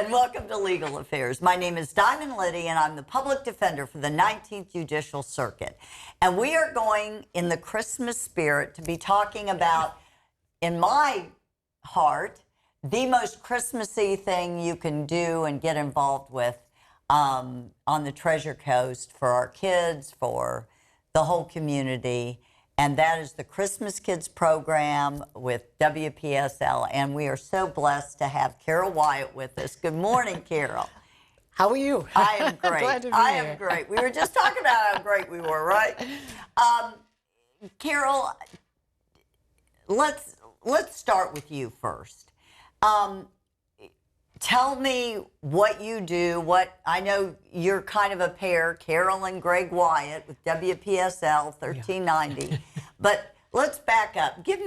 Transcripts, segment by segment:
and welcome to Legal Affairs. My name is Diamond Liddy, and I'm the public defender for the 19th Judicial Circuit. And we are going in the Christmas spirit to be talking about, in my heart, the most Christmassy thing you can do and get involved with on the Treasure Coast for our kids, for the whole community. And that is the Christmas Kids program with WPSL. And we are so blessed to have Carol Wyatt with us. Good morning, Carol. How are you? I am great. Glad to be I here. am great. We were just talking about how great we were, right? Carol, let's start with you first. Tell me what you do. I know you're kind of a pair, Carol and Greg Wyatt with WPSL 1390. But let's back up. Give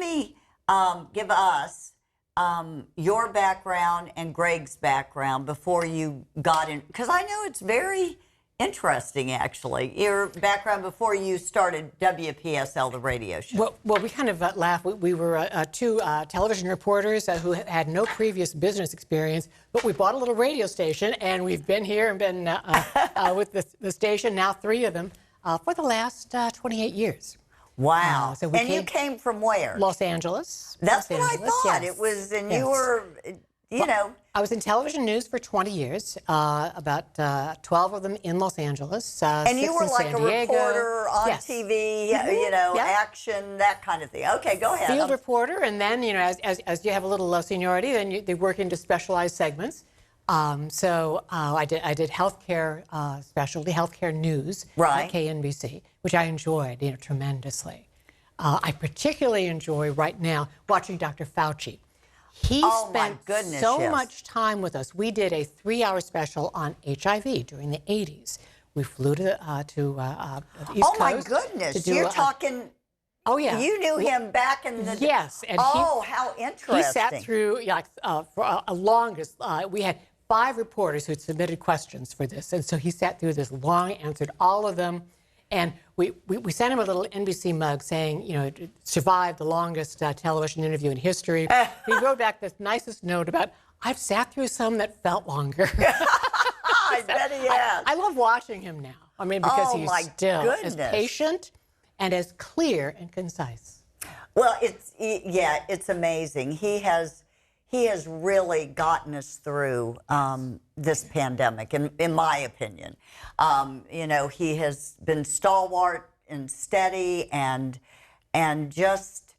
us your background and Greg's background before you got in, because I know it's very interesting, actually, your background before you started WPSL, the radio show. Well, we kind of laugh. We were two television reporters who had no previous business experience, but we bought a little radio station, and we've been here and been with the station, now 3 of them, for the last 28 years. Wow. So you came from where? Los Angeles. That's Los what Angeles, I thought. yes. It was, and Yes. you were, you know. I was in television news for 20 years, about 12 of them in Los Angeles. And you were like a reporter on Yes. TV, you know, action, that kind of thing. Okay, go ahead. Field reporter, and then, you know, as you have a little seniority, then they work into specialized segments. So I did healthcare specialty, healthcare news at KNBC, which I enjoyed, you know, tremendously. I particularly enjoy right now watching Dr. Fauci. He spent so much time with us. We did a 3-hour special on HIV during the 80s. We flew to the East Coast. Oh my goodness! You're talking. Oh yeah. You knew him back in the. Yes. And how interesting. He sat through for a longest. We had 5 reporters who had submitted questions for this, and so he sat through this long, answered all of them. And we sent him a little NBC mug saying, you know, it survived the longest television interview in history. He wrote back this nicest note about, I've sat through some that felt longer. I bet he has. I love watching him now. I mean, because he's still as patient and as clear and concise. Well, it's amazing. He has really gotten us through this pandemic, in my opinion. You know, he has been stalwart and steady and just,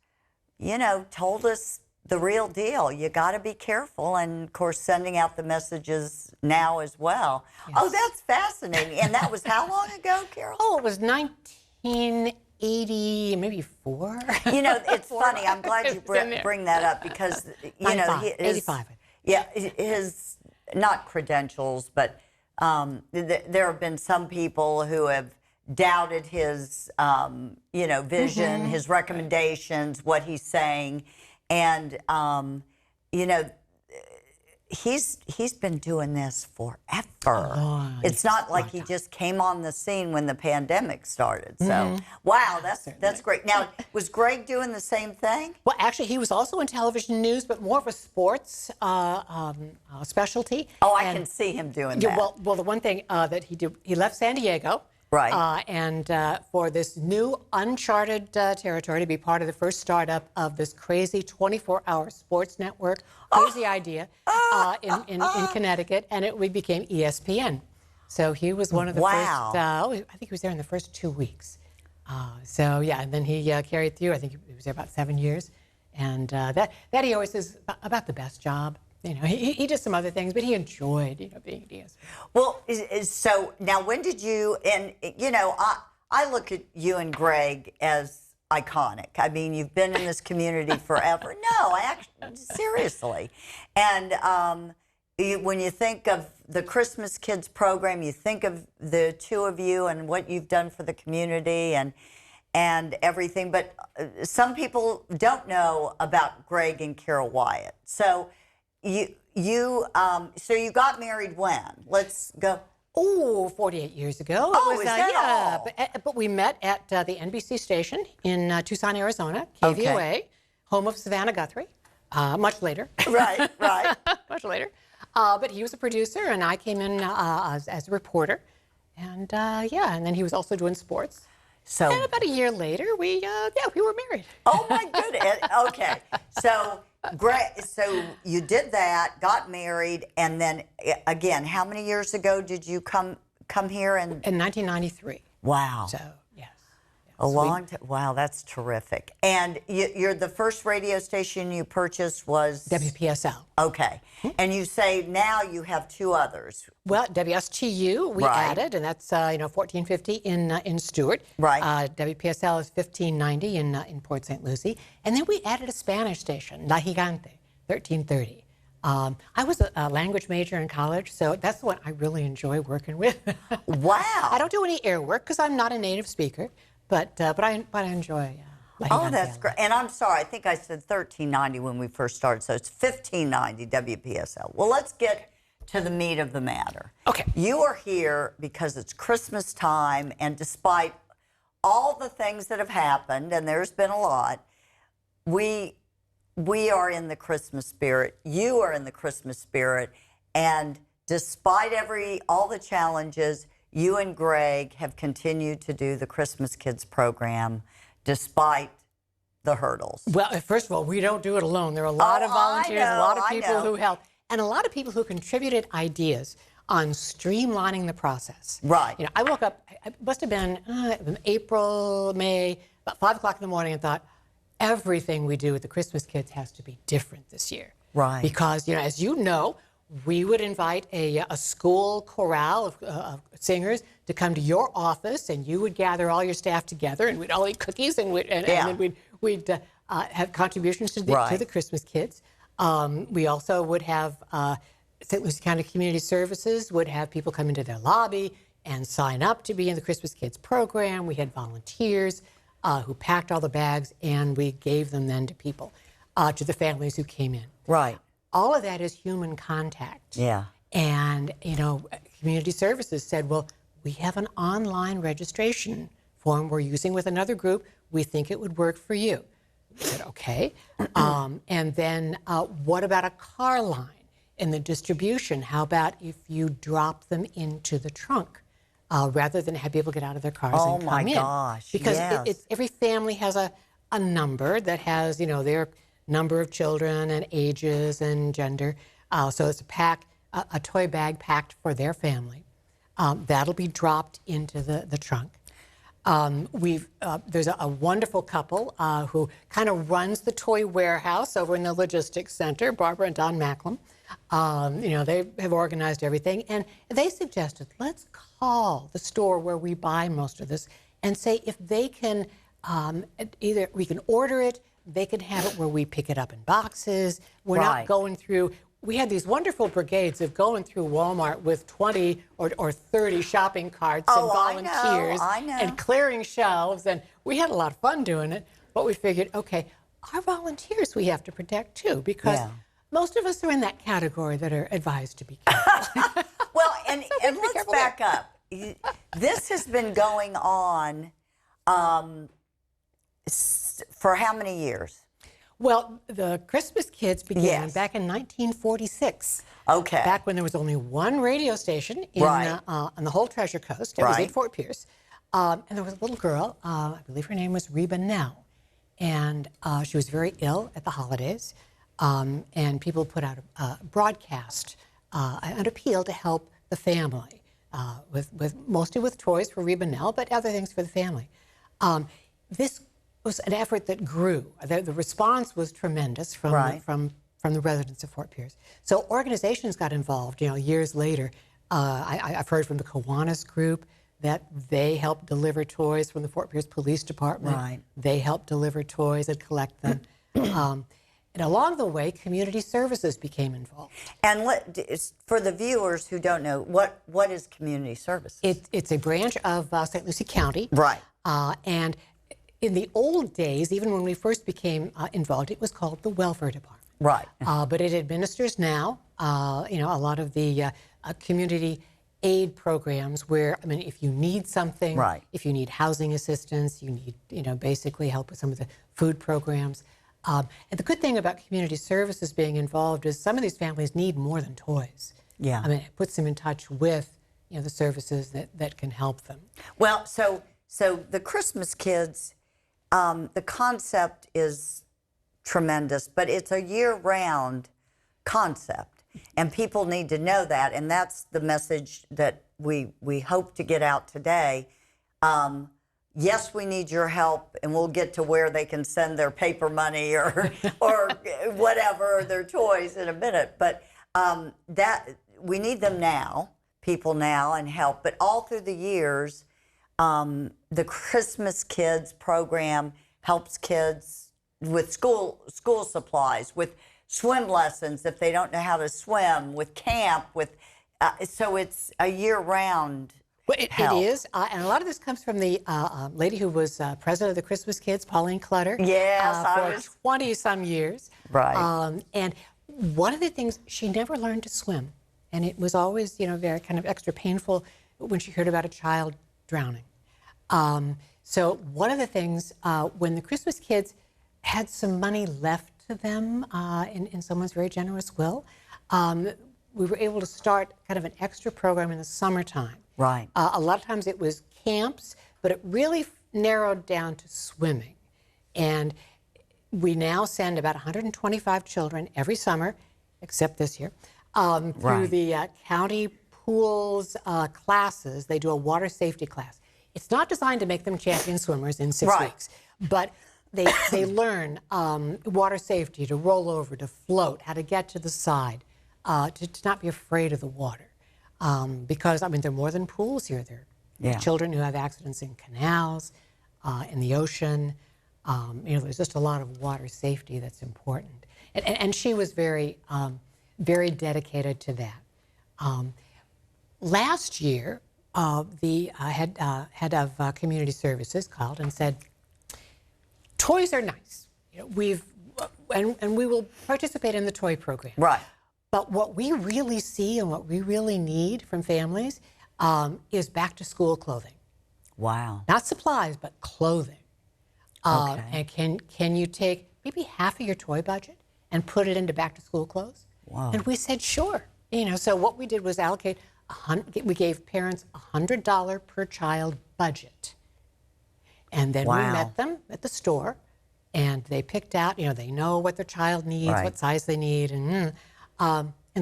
you know, told us the real deal. You got to be careful, and of course, sending out the messages now as well. Yes. Oh, that's fascinating. And that was how long ago, Carol? Oh, it was 1980, maybe 4. You know, it's funny. I'm glad you bring that up because, you know, 85. Yeah, his, not credentials, but there have been some people who have doubted his, you know, vision, his recommendations, what he's saying. And, you know, he's been doing this forever. It's not like he just came on the scene when the pandemic started. So, wow, that's great. Now, was Greg doing the same thing? Well, actually, he was also in television news, but more of a sports specialty. Oh, I can see him doing that. Well, the one thing that he did, he left San Diego. Right. And for this new uncharted territory to be part of the first startup of this crazy 24-hour sports network, crazy idea in Connecticut, and we became ESPN. So he was one of the first, I think he was there in the first 2 weeks. So yeah, and then he carried through. I think he was there about 7 years. And that he always says about the best job. You know, he did some other things, but he enjoyed, you know, being at ESPN. Well, so now when did you, and, you know, I look at you and Greg as iconic. I mean, you've been in this community forever. No, seriously. And when you think of the Christmas Kids program, you think of the 2 of you and what you've done for the community and everything. But some people don't know about Greg and Carol Wyatt. So you got married when? Let's go. Oh, 48 years ago. Oh, is that all? But we met at the NBC station in Tucson, Arizona, KVOA, home of Savannah Guthrie. much later. Right, right. Much later. But he was a producer, and I came in as a reporter. And yeah, and then he was also doing sports. So, And about a year later, we were married. oh my goodness. Okay. So, great. So you did that, got married, and then again, how many years ago did you come here? In 1993. Wow. So, yes. A long time. Wow, that's terrific. And you're the first radio station you purchased was WPSL. Okay. And you say now you have two others. Well, WSTU we Right. added, and that's 1450 in Stewart. Right. WPSL is 1590 in Port St. Lucie, and then we added a Spanish station, La Gigante, 1330. I was a language major in college, so that's the one I really enjoy working with. Wow. I don't do any air work because I'm not a native speaker, but I enjoy. La Oh, Gigante that's a lot. great. And I'm sorry, I think I said 1390 when we first started, so it's 1590 WPSL. Well, let's get to the meat of the matter. Okay. You are here because it's Christmas time, and despite all the things that have happened, and there's been a lot, we are in the Christmas spirit. You are in the Christmas spirit, and despite all the challenges, you and Greg have continued to do the Christmas Kids program despite the hurdles. Well, first of all, we don't do it alone. There are a lot of I volunteers, a know, lot of I people know. who help, and a lot of people who contributed ideas on streamlining the process. Right. You know, I woke up, it must have been April, May, about 5 o'clock in the morning, and thought, everything we do with the Christmas Kids has to be different this year. Right. Because, you know, as you know, we would invite a school chorale of singers to come to your office, and you would gather all your staff together, and we'd all eat cookies, and then we'd have contributions to the Christmas Kids. We also would have St. Lucie County Community Services would have people come into their lobby and sign up to be in the Christmas Kids program. We had volunteers who packed all the bags, and we gave them then to people, to the families who came in. Right. All of that is human contact. Yeah. And, you know, Community Services said, well, we have an online registration form we're using with another group. We think it would work for you. We said, okay. And then what about a car line in the distribution? How about if you drop them into the trunk rather than have people get out of their cars and come in? Oh, my gosh, Because yes. every family has a number that has, you know, their number of children and ages and gender. So it's a toy bag packed for their family. That'll be dropped into the trunk. There's a wonderful couple who kind of runs the toy warehouse over in the logistics center, Barbara and Don Macklem. You know, they have organized everything, and they suggested, let's call the store where we buy most of this and say if they can, either we can order it, they can have it where we pick it up in boxes. We're not going through. We had these wonderful brigades of going through Walmart with 20 or 30 shopping carts and volunteers I know. and clearing shelves. And we had a lot of fun doing it. But we figured, okay, our volunteers we have to protect too, because most of us are in that category that are advised to be careful. Well, and be let's careful back up. This has been going on for how many years? Well, the Christmas Kids began back in 1946. Okay. Back when there was only one radio station on the whole Treasure Coast. It was in Fort Pierce. And there was a little girl, I believe her name was Reba Nell. And she was very ill at the holidays. And people put out a broadcast, an appeal to help the family, mostly with toys for Reba Nell, but other things for the family. This was an effort that grew. The response was tremendous from the residents of Fort Pierce. So organizations got involved, you know, years later. I've heard from the Kiwanis group that they helped deliver toys from the Fort Pierce Police Department. Right. They helped deliver toys and collect them. And along the way, Community Services became involved. And for the viewers who don't know, what is Community Services? It's a branch of St. Lucie County. Right. And in the old days, even when we first became involved, it was called the Welfare Department. Right. But it administers now, you know, a lot of the community aid programs where, I mean, if you need something, if you need housing assistance, you need, you know, basically help with some of the food programs, And the good thing about community services being involved is some of these families need more than toys. Yeah. I mean, it puts them in touch with the services that can help them. Well, so the Christmas Kids, the concept is tremendous, but it's a year-round concept, and people need to know that, and that's the message that we hope to get out today. Yes, we need your help, and we'll get to where they can send their paper money or whatever, their toys in a minute. But that we need them now, people now, and help. But all through the years, the Christmas Kids program helps kids with school supplies, with swim lessons if they don't know how to swim, with camp, with so it's a year-round. Well, it is, and a lot of this comes from the lady who was president of the Christmas Kids, Pauline Clutter, Yes, for 20-some years. Right. And one of the things, she never learned to swim, and it was always, very kind of extra painful when she heard about a child drowning. So one of the things, when the Christmas Kids had some money left to them in someone's very generous will, we were able to start kind of an extra program in the summertime. Right. A lot of times it was camps, but it really narrowed down to swimming. And we now send about 125 children every summer, except this year, through the county pools classes. They do a water safety class. It's not designed to make them champion swimmers in 6 weeks, but they learn water safety, to roll over, to float, how to get to the side, to not be afraid of the water. Because, there are more than pools here. There are children who have accidents in canals, in the ocean. There's just a lot of water safety that's important. And she was very, very dedicated to that. Last year, the head of community services called and said, toys are nice. And we will participate in the toy program. Right. But what we really see and what we really need from families is back-to-school clothing. Wow. Not supplies, but clothing. Okay. And can you take maybe half of your toy budget and put it into back-to-school clothes? Wow. And we said, sure. So what we did was allocate, we gave parents $100 per child budget. And then we met them at the store, and they picked out, they know what their child needs, what size they need, and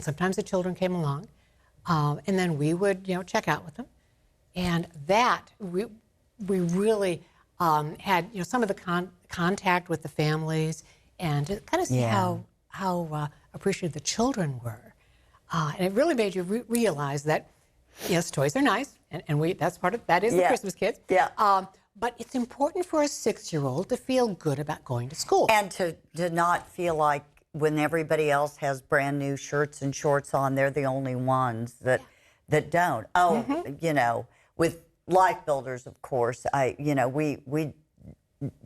sometimes the children came along, and then we would, check out with them, and that we really had, some of the contact with the families, and to kind of see how appreciative the children were, and it really made you realize that yes, toys are nice, and that is the Christmas Kids. Yeah. But it's important for a 6-year-old to feel good about going to school. And to not feel like when everybody else has brand new shirts and shorts on, they're the only ones that don't. Oh, with Life Builders, of course, we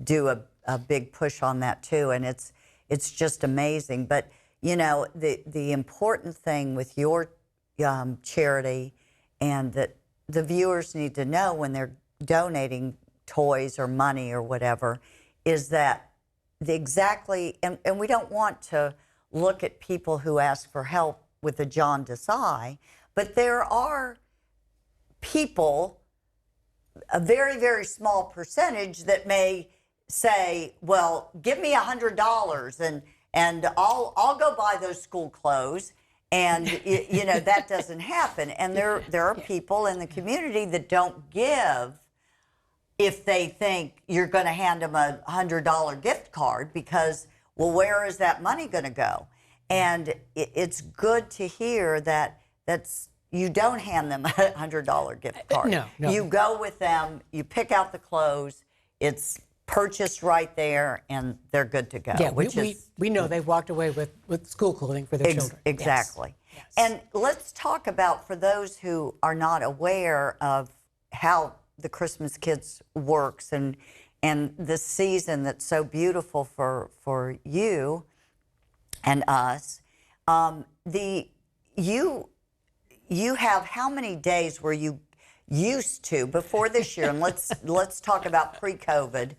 do a big push on that too, and it's just amazing. But the important thing with your charity, and that the viewers need to know when they're donating toys or money or whatever, is that and we don't want to look at people who ask for help with a jaundiced eye, but there are people, a very, very small percentage, that may say, well, give me $100 and I'll go buy those school clothes. And that doesn't happen. And there are people in the community that don't give if they think you're going to hand them a $100 gift card, because, well, where is that money going to go? And it's good to hear that you don't hand them a $100 gift card. No. You go with them, you pick out the clothes, it's purchased right there, and they're good to go. Yeah, we know they've walked away with school clothing for their children. Exactly. Yes. And let's talk about, for those who are not aware of how the Christmas Kids works and this season that's so beautiful for you and us. You have how many days were you used to before this year? And let's talk about pre-COVID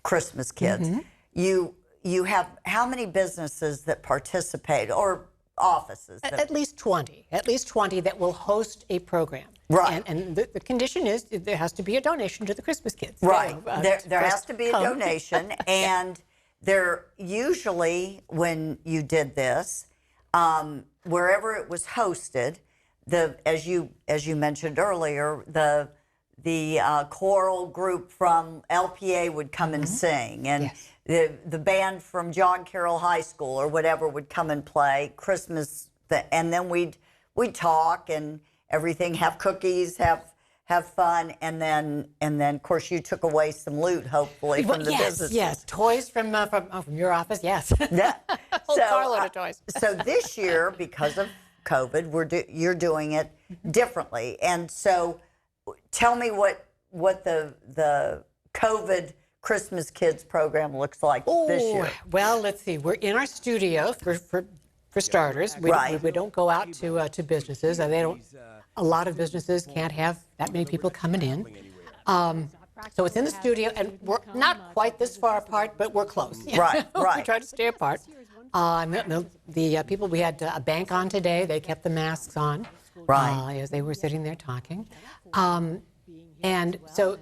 Christmas Kids. Mm-hmm. you have how many businesses that participate or offices? At least 20. At least 20 that will host a program. Right. And the condition is there has to be a donation to the Christmas Kids. Right. You know, There has to be a come. donation. And there usually, when you did this, wherever it was hosted, as you mentioned earlier, the choral group from LPA would come and sing, and the band from John Carroll High School or whatever would come and play Christmas, and then we'd talk and everything, have cookies, have fun, and then of course you took away some loot, hopefully, from the business. Yes, toys from your office. Yes, Yeah. whole carload of toys. So this year, because of COVID, you're doing it differently, and so tell me what the COVID Christmas Kids program looks like this year. Well, let's see. We're in our studio for starters. We don't go out to businesses. They don't. A lot of businesses can't have that many people coming in. So it's in the studio, and we're not quite this far apart, but we're close. Right. We try to stay apart. The people, we had a bank on today. They kept the masks on. As they were sitting there talking. And so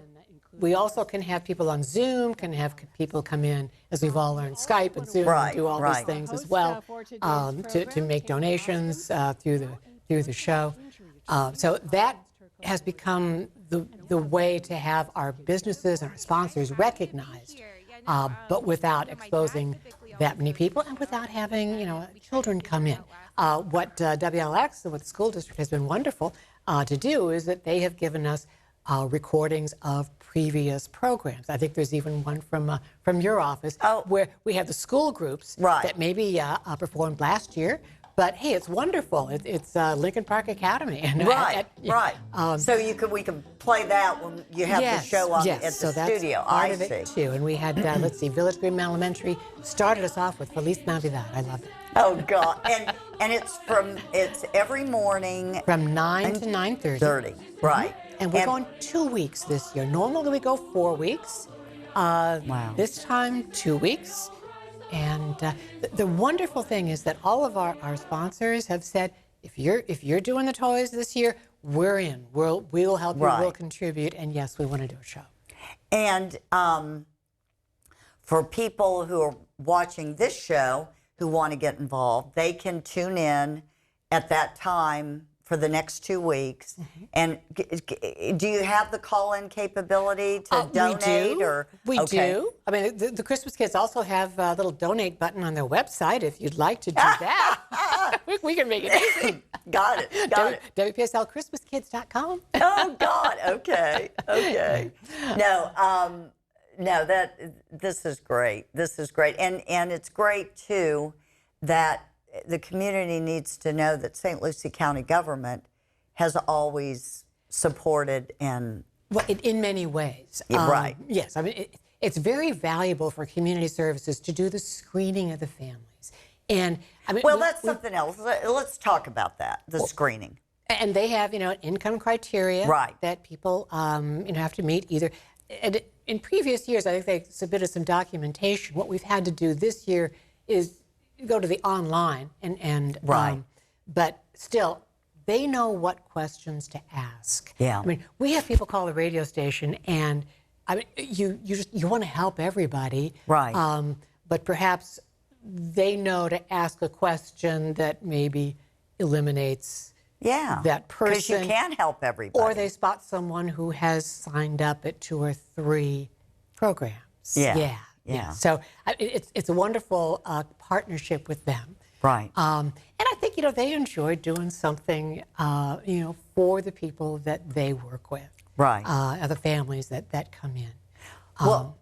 we also can have people on Zoom, can have people come in, as we've all learned, Skype and Zoom, and do all these things as well, to make donations through the show. So that has become the way to have our businesses and our sponsors recognized, but without exposing that many people and without having children come in. What WLX and what the school district has been wonderful to do is that they have given us recordings of previous programs. I think there's even one from your office where we have the school groups that maybe performed last year. But hey, it's wonderful. It's Lincoln Park Academy. So we can play that when you have the show on at the studio. That's part of it too. And we had let's see, Village Green Elementary started us off with Feliz Navidad. I love it. Oh God! And it's every morning from 9 to 9:30. Right. And we're going 2 weeks this year. Normally we go 4 weeks. This time 2 weeks. And the wonderful thing is that all of our sponsors have said, if you're doing the toys this year, we're in. We'll help you. We'll contribute. And yes, we want to do a show. And for people who are watching this show who want to get involved, they can tune in at that time for the next 2 weeks. And do you have the call-in capability to donate? We do. I mean, the Christmas Kids also have a little donate button on their website if you'd like to do that. we can make it easy. Got it. WPSLChristmasKids.com. Oh, God. Okay. No, this is great. And it's great, too, that the community needs to know that St. Lucie County government has always supported and... Well, in many ways. Yes, I mean, it's very valuable for community services to do the screening of the families. And I mean, that's something else. Let's talk about that, the screening. And they have, income criteria that people, have to meet either. And in previous years, I think they submitted some documentation. What we've had to do this year is go to the online but still they know what questions to ask. I mean, we have people call the radio station, and I mean, you want to help everybody, but perhaps they know to ask a question that maybe eliminates that person, because you can't help everybody, or they spot someone who has signed up at 2 or 3 programs. So it's a wonderful partnership with them. And I think, they enjoy doing something, for the people that they work with. The families that come in.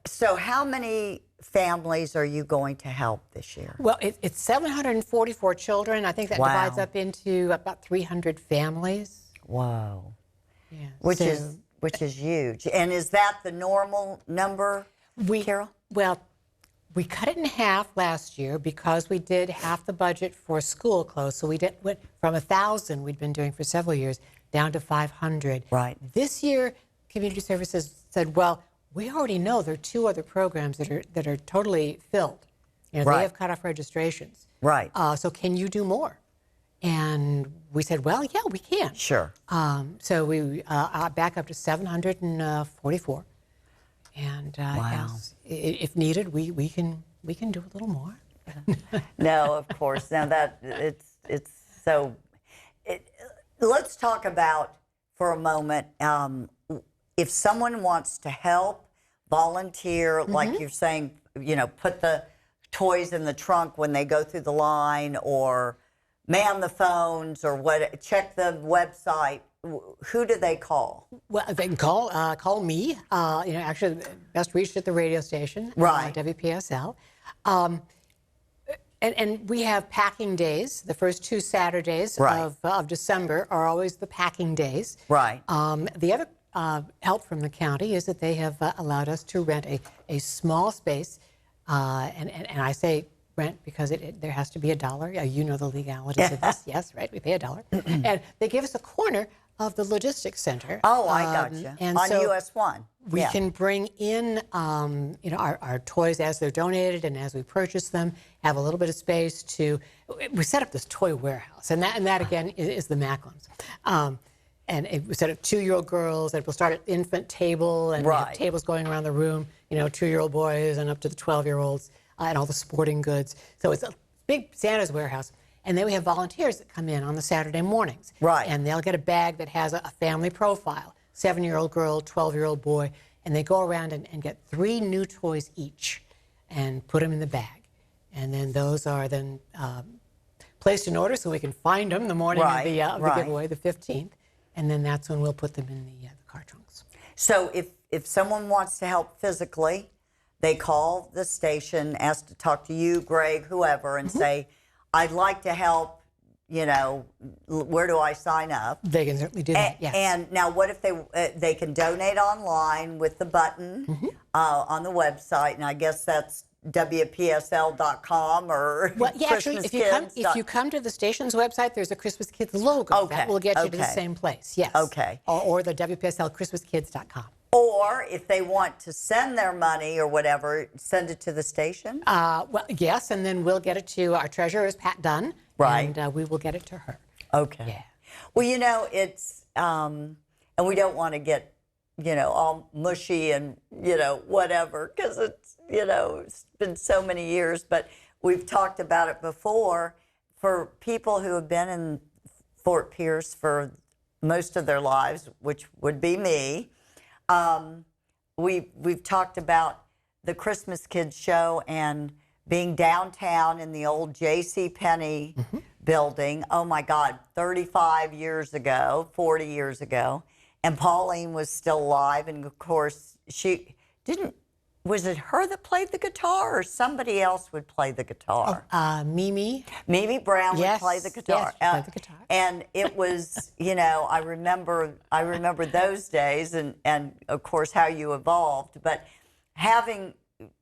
So how many families are you going to help this year? Well, it's 744 children. I think that divides up into about 300 families. Wow. Yeah. Which is huge. And is that the normal number, Carol? Well, we cut it in half last year because we did half the budget for school clothes. So went from 1,000 we'd been doing for several years down to 500. This year, Community Services said, well, we already know there are 2 other programs that are totally filled. They Right. have cut off registrations. Right. So can you do more? And we said, well, yeah, we can. Sure. So we back up to 744. And Wow. if needed, we can do a little more. No, of course. Now that it's so. Let's talk about for a moment. If someone wants to help, volunteer, like you're saying, put the toys in the trunk when they go through the line, or man the phones, or check the website. Who do they call? Well, they can call me. Actually, best reached at the radio station, Right. WPSL. And we have packing days. The first 2 Saturdays Right. of December are always the packing days. Right. The other help from the county is that they have allowed us to rent a small space. And I say rent because there has to be $1. You know the legalities of this. Yes, right. We pay $1. And they give us a corner of the logistics center. Oh, I gotcha. And on so US 1. we can bring in, our toys as they're donated and as we purchase them. Have a little bit of space we set up this toy warehouse, and that again is the Macklins. And we set up 2-year-old girls, and we'll start at infant table, and we have Right. tables going around the room. 2-year-old boys and up to the 12-year-olds, and all the sporting goods. So it's a big Santa's warehouse. And then we have volunteers that come in on the Saturday mornings. Right. And they'll get a bag that has a family profile, 7-year-old girl, 12-year-old boy, and they go around and get 3 new toys each and put them in the bag. And then those are then placed in order so we can find them the morning of the giveaway, the 15th. And then that's when we'll put them in the car trunks. So if someone wants to help physically, they call the station, ask to talk to you, Greg, whoever, and say, I'd like to help, where do I sign up? They can certainly do that, yes. And now what if they can donate online with the button on the website, and I guess that's WPSL.com or Well, yeah, actually, Christmas if you come to the station's website, there's a Christmas Kids logo. Okay, That will get you to the okay. same place, yes. Okay. Or the WPSL ChristmasKids.com. Or if they want to send their money or whatever, send it to the station? Well, yes, and then we'll get it to our treasurer, is Pat Dunn. Right. And we will get it to her. Okay. Yeah. Well, it's, and we don't want to get, all mushy and, whatever, because it's been so many years, but we've talked about it before. For people who have been in Fort Pierce for most of their lives, which would be me, we've talked about the Christmas Kids show and being downtown in the old J.C. Penney building. Oh my God, 35 years ago, 40 years ago, and Pauline was still alive, and of course she didn't. Was it her that played the guitar, or somebody else would play the guitar? Mimi. Mimi Brown would play the guitar. Yes, play the guitar. And it was, I remember those days, and of course how you evolved. But having,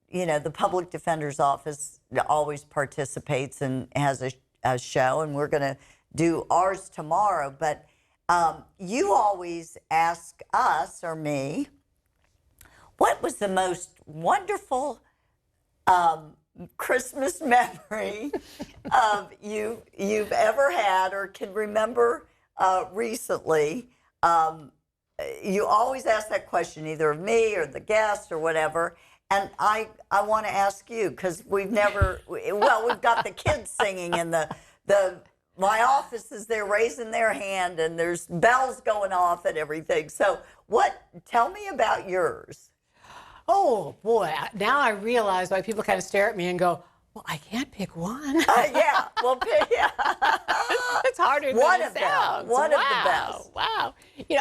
the Public Defender's Office always participates and has a show, and we're going to do ours tomorrow. But you always ask us or me, what was the most wonderful Christmas memory you've ever had or can remember recently? You always ask that question, either of me or the guest or whatever. And I want to ask you, because we've got the kids singing in my office is there raising their hand, and there's bells going off and everything. So tell me about yours. Oh, boy. Now I realize why people kind of stare at me and go, well, I can't pick one. Yeah. Well, yeah. It's harder than One it of them. sounds. One of the Wow, best. Wow.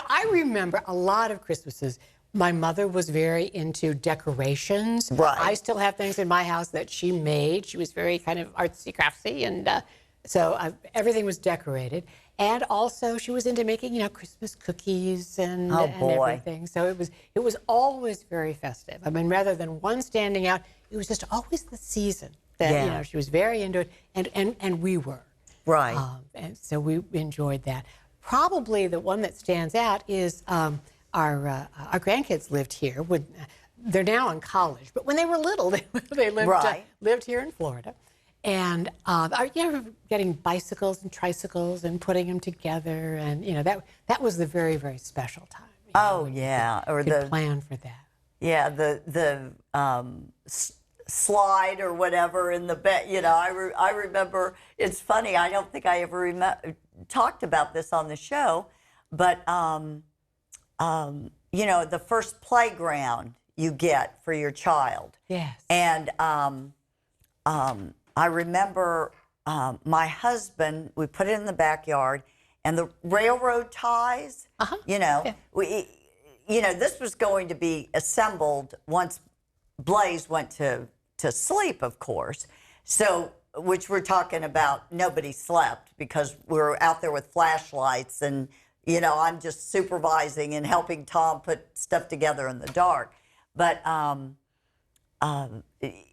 I remember a lot of Christmases. My mother was very into decorations. Right. I still have things in my house that she made. She was very kind of artsy, craftsy, and so everything was decorated. And also, she was into making, Christmas cookies and everything. So it was always very festive. I mean, rather than one standing out, it was just always the season that she was very into it, and we were. Right. And so we enjoyed that. Probably the one that stands out is our grandkids lived here. they're now in college, but when they were little, they lived, Right. lived here in Florida. And getting bicycles and tricycles and putting them together. And, that was the very, very special time. Oh, yeah. Or Could plan for that. Yeah, the slide or whatever in the bed. I remember. It's funny. I don't think I ever talked about this on the show, but the first playground you get for your child. Yes. And I remember my husband. We put it in the backyard, and the railroad ties. Yeah. This was going to be assembled once Blaze went to sleep, of course. So, which we're talking about, nobody slept because we were out there with flashlights, and I'm just supervising and helping Tom put stuff together in the dark. But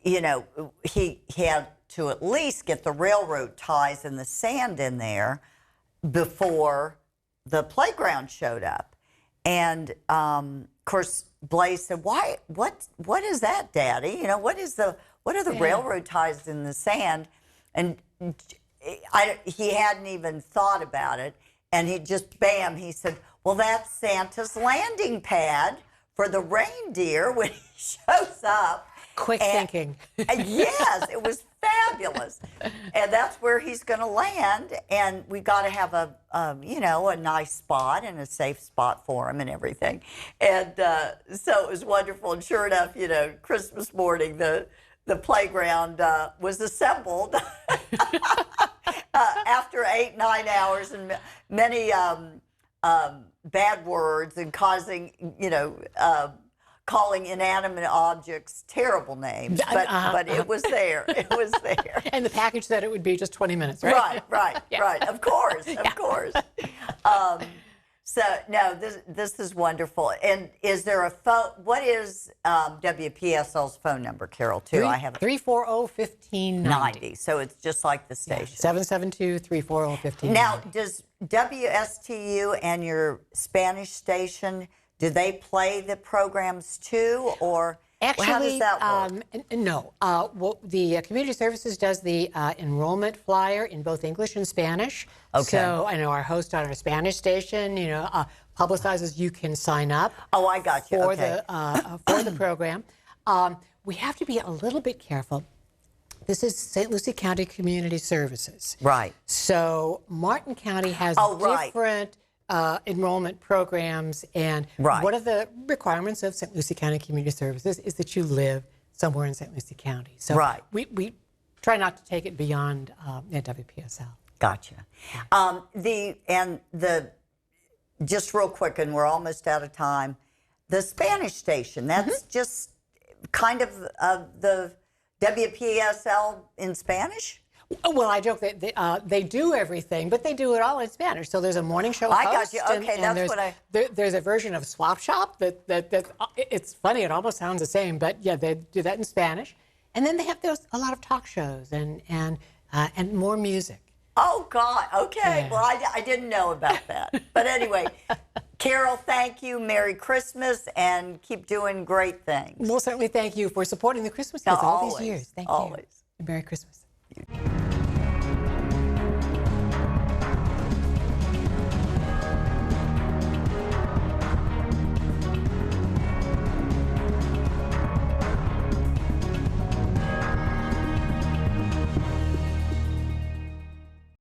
he had to at least get the railroad ties and the sand in there before the playground showed up. And of course, Blaze said, what is that, Daddy? What are the railroad ties in the sand? And he hadn't even thought about it. And he just, bam, he said, well, that's Santa's landing pad for the reindeer when he shows up. Quick thinking. Yes, it was fabulous. And that's where he's going to land. And we got to have a nice spot and a safe spot for him and everything. And so it was wonderful. And sure enough, Christmas morning, the playground was assembled after 8-9 hours and many bad words and causing, calling inanimate objects terrible names, but it was there. It was there. And the package said it would be just 20 minutes, right? Right. Of course. So no, this is wonderful. And is there a phone? What is WPSL's phone number, Carol? Too, I have 340-1590. So it's just like the station. 772-340-1590. Now, does WSTU and your Spanish station, do they play the programs too, or actually, how does that work? No. The Community Services does the enrollment flyer in both English and Spanish. Okay. So I know our host on our Spanish station, publicizes you can sign up. Oh, I got you. For Okay. For the program. We have to be a little bit careful. This is St. Lucie County Community Services. Right. So Martin County has different enrollment programs, and one of the requirements of St. Lucie County Community Services is that you live somewhere in St. Lucie County. So we try not to take it beyond WPSL. Gotcha. Just real quick, and we're almost out of time. The Spanish station, that's just kind of the WPSL in Spanish? Well, I joke that they do everything, but they do it all in Spanish. So there's a morning show host. I got you. Okay, and that's what I... There's a version of Swap Shop that it's funny. It almost sounds the same, but yeah, they do that in Spanish. And then they have a lot of talk shows and more music. Oh, God. Okay. Yeah. Well, I didn't know about that. But anyway, Carol, thank you. Merry Christmas, and keep doing great things. Well, certainly thank you for supporting the Christmas kids all these years. Thank you. Always. Merry Christmas.